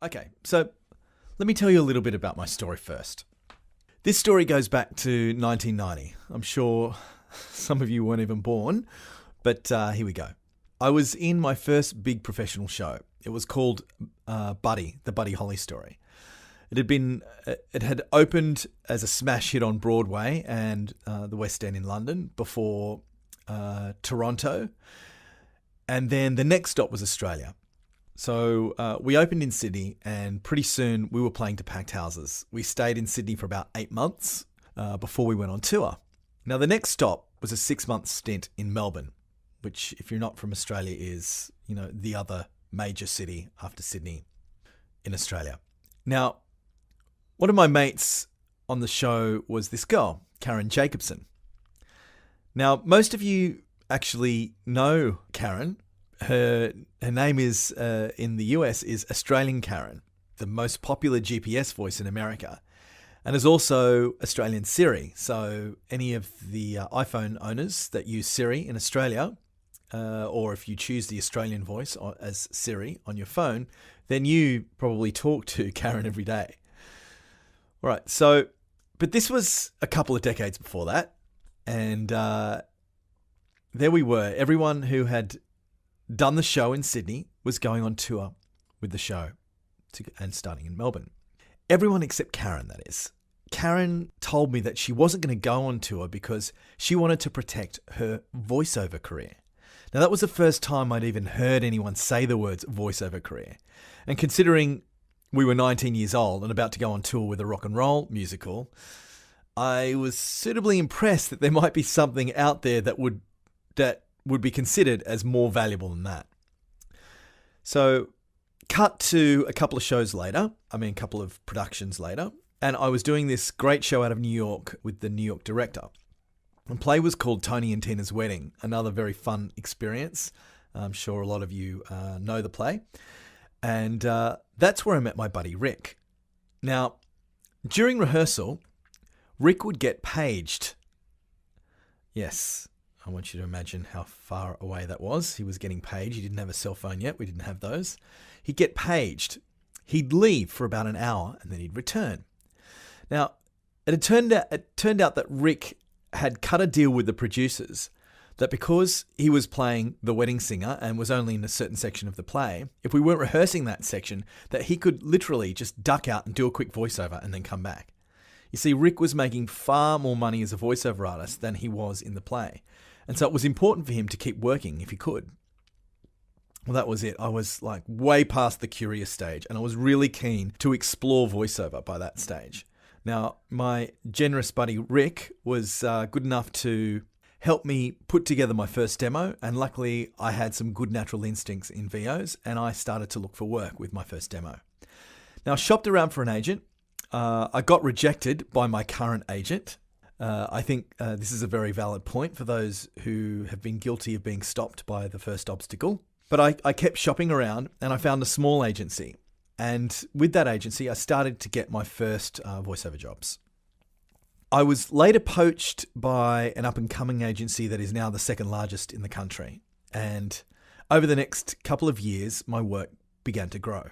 Okay, so let me tell you a little bit about my story first. This story goes back to 1990. I'm sure some of you weren't even born, but here we go. I was in my first big professional show. It was called Buddy, the Buddy Holly story. It had opened as a smash hit on Broadway and the West End in London before Toronto. And then the next stop was Australia. So we opened in Sydney, and pretty soon we were playing to packed houses. We stayed in Sydney for about 8 months before we went on tour. Now, the next stop was a 6-month stint in Melbourne, which, if you're not from Australia, is, the other major city after Sydney in Australia. Now, one of my mates on the show was this girl, Karen Jacobson. Now, most of you actually know Karen. Her name is, in the US, is Australian Karen, the most popular GPS voice in America, and is also Australian Siri. So any of the iPhone owners that use Siri in Australia, or if you choose the Australian voice as Siri on your phone, then you probably talk to Karen every day. All right, but this was a couple of decades before that, and there we were. Everyone who had done the show in Sydney was going on tour with the show and starting in Melbourne. Everyone except Karen, that is. Karen told me that she wasn't going to go on tour because she wanted to protect her voiceover career. Now, that was the first time I'd even heard anyone say the words voiceover career. And considering we were 19 years old and about to go on tour with a rock and roll musical, I was suitably impressed that there might be something out there that would be considered as more valuable than that. So, cut to a couple of productions later, and I was doing this great show out of New York with the New York director. The play was called Tony and Tina's Wedding, another very fun experience. I'm sure a lot of you know the play. And that's where I met my buddy Rick. Now, during rehearsal, Rick would get paged. Yes, I want you to imagine how far away that was. He was getting paged. He didn't have a cell phone yet. We didn't have those. He'd get paged. He'd leave for about an hour and then he'd return. Now, it turned out that Rick had cut a deal with the producers that because he was playing the wedding singer and was only in a certain section of the play, if we weren't rehearsing that section, that he could literally just duck out and do a quick voiceover and then come back. You see, Rick was making far more money as a voiceover artist than he was in the play. And so it was important for him to keep working if he could. Well, that was it. I was like way past the curious stage, and I was really keen to explore voiceover by that stage. Now, my generous buddy Rick was good enough to help me put together my first demo, and luckily I had some good natural instincts in VOs, and I started to look for work with my first demo. Now, I shopped around for an agent. I got rejected by my current agent. I think this is a very valid point for those who have been guilty of being stopped by the first obstacle. But I kept shopping around and I found a small agency. And with that agency, I started to get my first voiceover jobs. I was later poached by an up-and-coming agency that is now the second largest in the country. And over the next couple of years, my work began to grow.